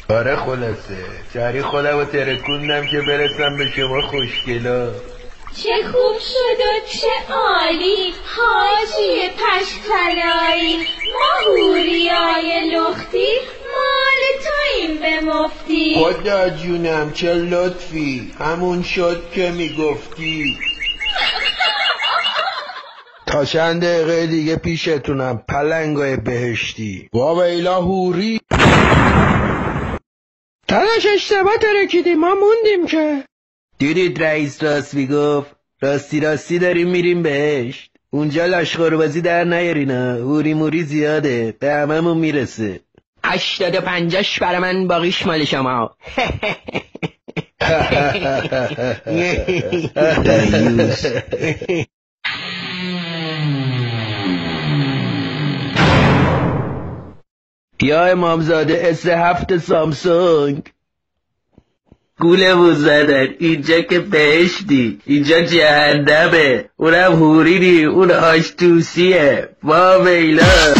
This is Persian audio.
آره خلاصه سری خودم رو ترکوندم که برسم به شما خوشگلا. چه خوب شد و چه عالی حاجی پشتلایی، ما حوریای لختی مال توییم به مفتی. خدا جونم چه لطفی، همون شد که میگفتی. تا چند دقیقه دیگه پیشتونم پلنگای بهشتی. واویلا هوری داداش اشتباه ترکیدی، ما موندیم که. دیدید رئیس راست میگفت، راستی داریم میریم بهشت. اونجا لاشخوربازی در نیارینا، هوری موری زیاده به هممون میرسه. 85 برای من باقیش مال شما. یا امامزاده اسم 7 سامسونگ. گولمون زدن، اینجا که بهشتی، اینجا جهنمه، اونم هوری نی، اون آش توسیه. واویلا